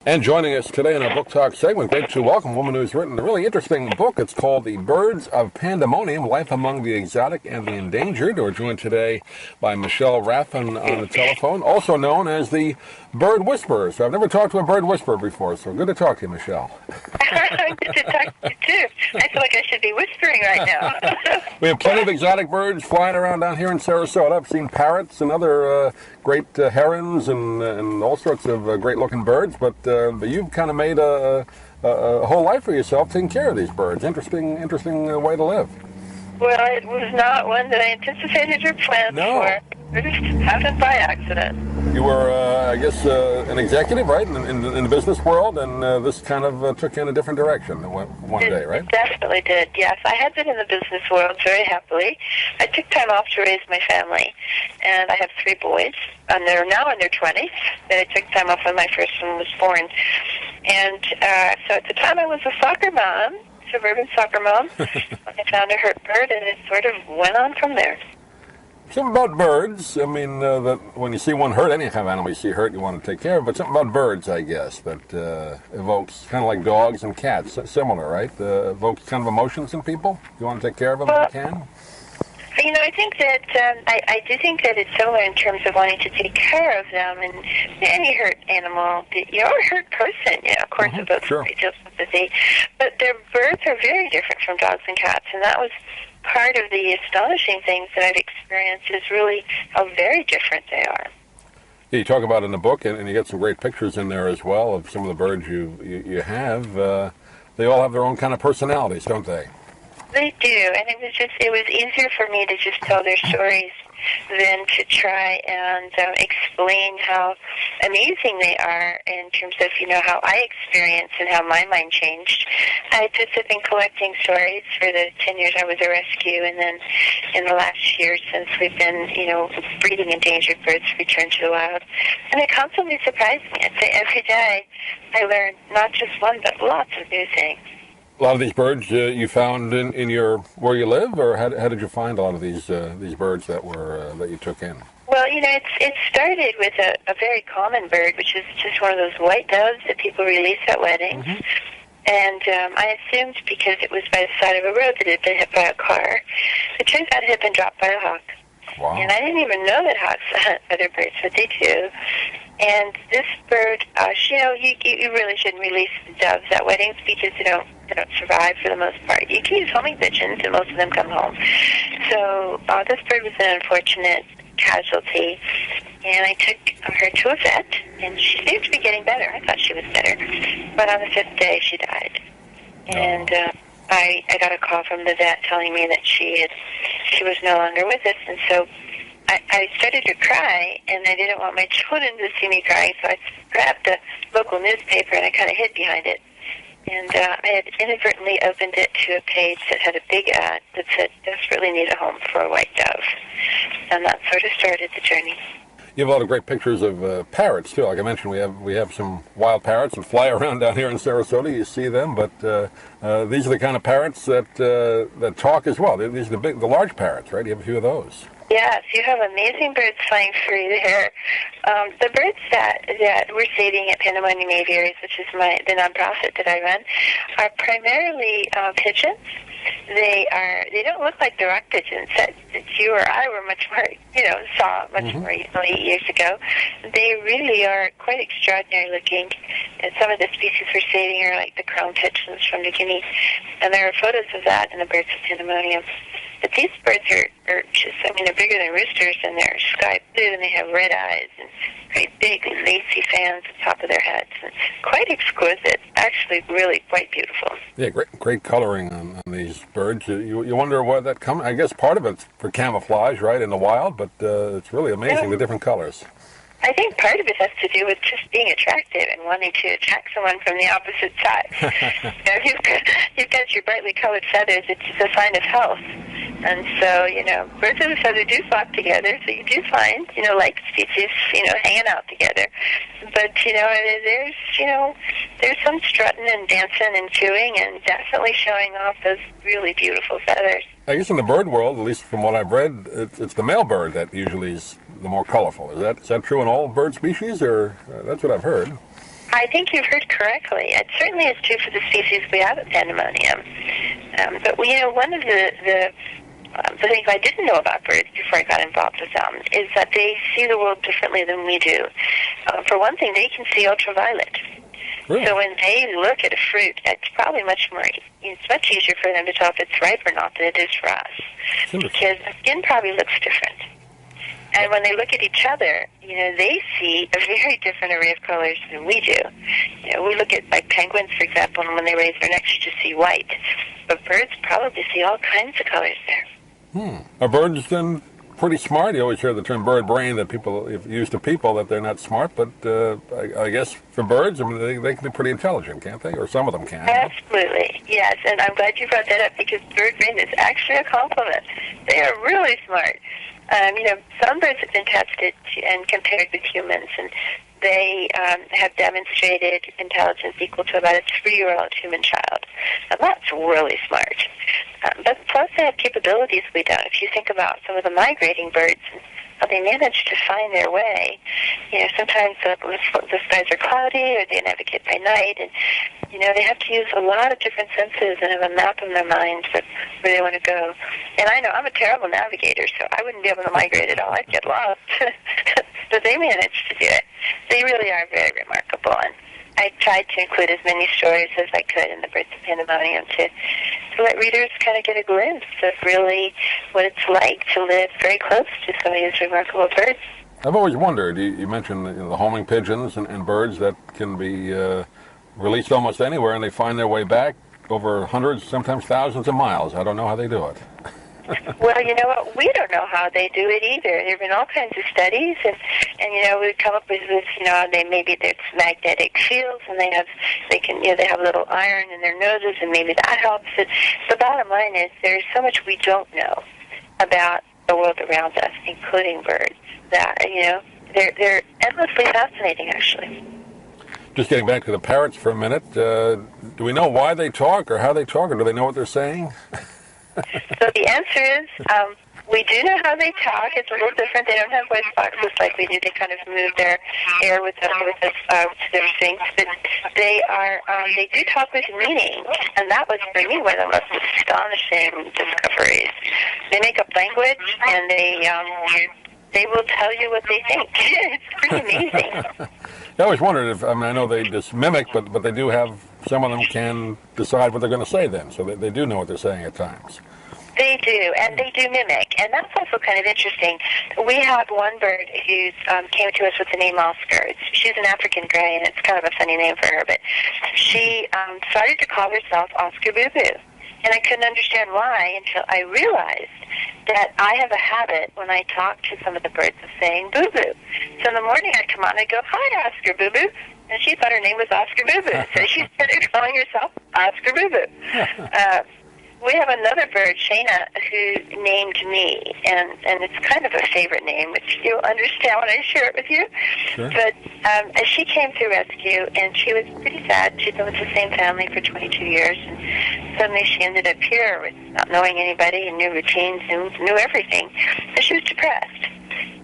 And joining us today in our Book Talk segment, great to welcome a woman who's written a really interesting book. It's called The Birds of Pandemonium, Life Among the Exotic and the Endangered. We're joined today by Michelle Raffin on the telephone, also known as the Bird Whisperer. So I've never talked to a bird whisperer before, so good to talk to you, Michelle. Good to talk to you, too. I feel like I should be whispering right now. We have plenty of exotic birds flying around down here in Sarasota. I've seen parrots and other great herons and all sorts of great-looking birds, but you've kind of made a whole life for yourself taking care of these birds. Interesting way to live. Well, it was not one that I anticipated or planned for. It just happened by accident. You were, I guess, an executive, right, in the business world, and this kind of took you in a different direction one day, right? It definitely did, yes. I had been in the business world very happily. I took time off to raise my family, and I have 3 boys, and they're now in their 20s. But I took time off when my first one was born. And so at the time I was a soccer mom, suburban soccer mom. I found a hurt bird, and it sort of went on from there. Something about birds, I mean, that when you see one hurt, any kind of animal you see hurt, you want to take care of, but something about birds, I guess, that evokes, kind of like dogs and cats, similar, right? Evokes kind of emotions in people. You want to take care of them if you can? You know, I think that, I do think that it's similar in terms of wanting to take care of them, and any hurt animal, or hurt person, of course, it both deals sympathy, but their birds are very different from dogs and cats, and that was part of the astonishing things that I've experienced is really how very different they are. Yeah, you talk about it in the book, and you get some great pictures in there as well of some of the birds you have. They all have their own kind of personalities, don't they? They do, and it was easier for me to just tell their stories than to try and explain how amazing they are in terms of, how I experienced and how my mind changed. I just have been collecting stories for the 10 years I was a rescue, and then in the last year since we've been, breeding endangered birds returned to the wild. And it constantly surprised me. I'd say every day I learn not just one, but lots of new things. A lot of these birds you found in where you live, or how did you find a lot of these birds that you took in? Well, it started with a very common bird, which is just one of those white doves that people release at weddings. Mm-hmm. And I assumed because it was by the side of a road that it had been hit by a car. It turns out it had been dropped by a hawk. Wow. And I didn't even know that hawks hunt other birds, but they do. And this bird, you really shouldn't release the doves at weddings because they don't survive for the most part. You can use homing pigeons, and most of them come home. So this bird was an unfortunate casualty, and I took her to a vet, and she seemed to be getting better. I thought she was better. But on the 5th day, she died. And I got a call from the vet telling me that she was no longer with us, and so I started to cry, and I didn't want my children to see me crying, so I grabbed a local newspaper, and I kind of hid behind it. And I had inadvertently opened it to a page that had a big ad that said, "Desperately need a home for a white dove." And that sort of started the journey. You have a lot of great pictures of parrots, too. Like I mentioned, we have some wild parrots that fly around down here in Sarasota. You see them, but these are the kind of parrots that talk as well. These are the large parrots, right? You have a few of those. Yes, you have amazing birds flying free there. The birds that we're saving at Pandemonium Aviaries, which is the nonprofit that I run, are primarily pigeons. They don't look like the rock pigeons that you or I were much more, saw much more easily years ago. They really are quite extraordinary looking. And some of the species we're saving are like the crown pigeons from New Guinea. And there are photos of that in the Birds of Pandemonium. But these birds are just, they're bigger than roosters, and they're sky blue, and they have red eyes, and great big lacy fans at the top of their heads. And quite exquisite, actually really quite beautiful. Yeah, great coloring on these birds. You wonder where that comes. I guess part of it's for camouflage, right, in the wild, but it's really amazing, the different colors. I think part of it has to do with just being attractive and wanting to attract someone from the opposite side. You've got your brightly colored feathers. It's a sign of health. And so, birds of a feather do flock together, so you do find, like species, hanging out together. But, there's some strutting and dancing and cooing and definitely showing off those really beautiful feathers. I guess in the bird world, at least from what I've read, it's the male bird that usually is the more colorful. Is that true in all bird species, or that's what I've heard? I think you've heard correctly. It certainly is true for the species we have at Pandemonium. But one of the things I didn't know about birds before I got involved with them is that they see the world differently than we do. For one thing, they can see ultraviolet. Really? So when they look at a fruit, it's probably much easier for them to tell if it's ripe or not than it is for us. Because the skin probably looks different. And when they look at each other, they see a very different array of colors than we do. We look at, like, penguins, for example, and when they raise their necks, you just see white. But birds probably see all kinds of colors there. Are birds then pretty smart? You always hear the term bird brain that people use to people that they're not smart, but I guess for birds, I mean, they can be pretty intelligent, can't they? Or some of them can. Absolutely, yes. And I'm glad you brought that up because bird brain is actually a compliment. They are really smart. Some birds have been tested and compared with humans, and they have demonstrated intelligence equal to about a 3-year-old human child. Now, that's really smart. But plus they have capabilities we don't. If you think about some of the migrating birds, how they manage to find their way. Sometimes the skies are cloudy or they navigate by night, and they have to use a lot of different senses and have a map in their minds of where they want to go. And I know I'm a terrible navigator, so I wouldn't be able to migrate at all. I'd get lost. But they manage to do it. They really are very remarkable, and I tried to include as many stories as I could in the Birds of Pandemonium to let readers kind of get a glimpse of really what it's like to live very close to some of these remarkable birds. I've always wondered, you mentioned the homing pigeons and birds that can be released almost anywhere, and they find their way back over hundreds, sometimes thousands of miles. I don't know how they do it. Well, you know what? We don't know how they do it either. There have been all kinds of studies, and we've come up with this. Maybe there's magnetic fields, and they have a little iron in their noses, and maybe that helps. But the bottom line is there's so much we don't know about the world around us, including birds. That they're endlessly fascinating, actually. Just getting back to the parrots for a minute, do we know why they talk or how they talk, or do they know what they're saying? So the answer is, we do know how they talk. It's a little different. They don't have voice boxes like we do. They kind of move their air with their things. But they do talk with meaning, and that was for me one of the most astonishing discoveries. They make up language, and they will tell you what they think. It's pretty amazing. I always wondered I know they just mimic, but they do have, some of them can decide what they're going to say then, so they do know what they're saying at times. They do, and they do mimic, and that's also kind of interesting. We have one bird who came to us with the name Oscar. She's an African gray, and it's kind of a funny name for her, but she started to call herself Oscar Boo Boo. And I couldn't understand why until I realized that I have a habit when I talk to some of the birds of saying boo boo. So in the morning I'd come on and I'd go, "Hi, Oscar Boo Boo." And she thought her name was Oscar Boo Boo. So she started calling herself Oscar Boo Boo. We have another bird, Shayna, who named me, and it's kind of a favorite name, which you'll understand when I share it with you. Sure. But she came through rescue, and she was pretty sad. She'd been with the same family for 22 years, and suddenly she ended up here with not knowing anybody and new routines and knew everything. So she was depressed.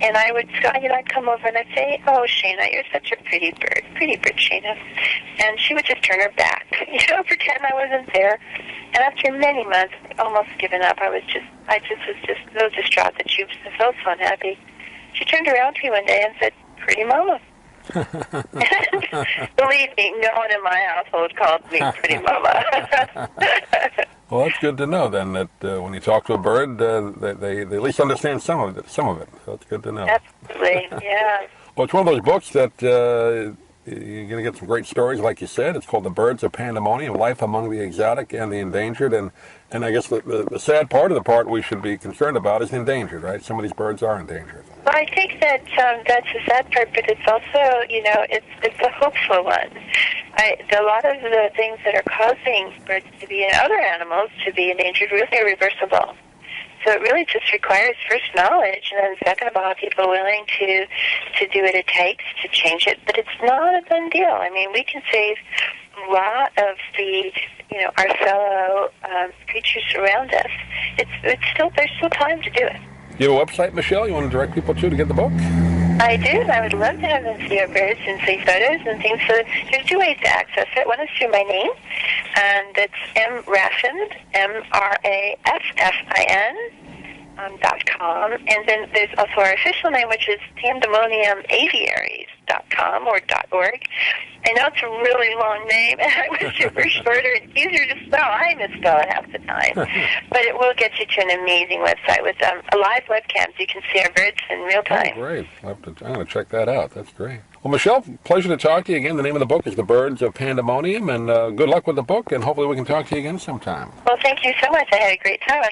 And I'd come over and I'd say, "Oh, Shayna, you're such a pretty bird, Shayna." And she would just turn her back, pretend I wasn't there. And after many months, almost given up, I was just so distraught that she felt so unhappy. She turned around to me one day and said, "Pretty mama." Believe me, no one in my household called me pretty mama. Well, that's good to know then that when you talk to a bird, they at least understand some of it. So that's good to know. Absolutely, yeah. Well, it's one of those books that you're going to get some great stories, like you said. It's called The Birds of Pandemonium, Life Among the Exotic and the Endangered. And I guess the sad part of the part we should be concerned about is the endangered, right? Some of these birds are endangered. Well, I think that's the sad part, but it's also, it's a hopeful one. A lot of the things that are causing birds to be, and other animals to be endangered, really are reversible. So it really just requires first knowledge, and then second of all, people willing to do what it takes to change it. But it's not a done deal. I mean, we can save a lot of the, our fellow creatures around us. There's still time to do it. Do you have a website, Michelle, you want to direct people to get the book? I do. I would love to have them see our birds and see photos and things. So there's two ways to access it. One is through my name, and it's mraffin, MRAFFIN, .com. And then there's also our official name, which is pandemoniumaviaries.com or .org. I know it's a really long name, and I wish it were shorter and easier to spell. I misspell it half the time. But it will get you to an amazing website with live webcams. You can see our birds in real time. Oh, great. I'm going to check that out. That's great. Well, Michelle, pleasure to talk to you again. The name of the book is The Birds of Pandemonium, and good luck with the book, and hopefully we can talk to you again sometime. Well, thank you so much. I had a great time.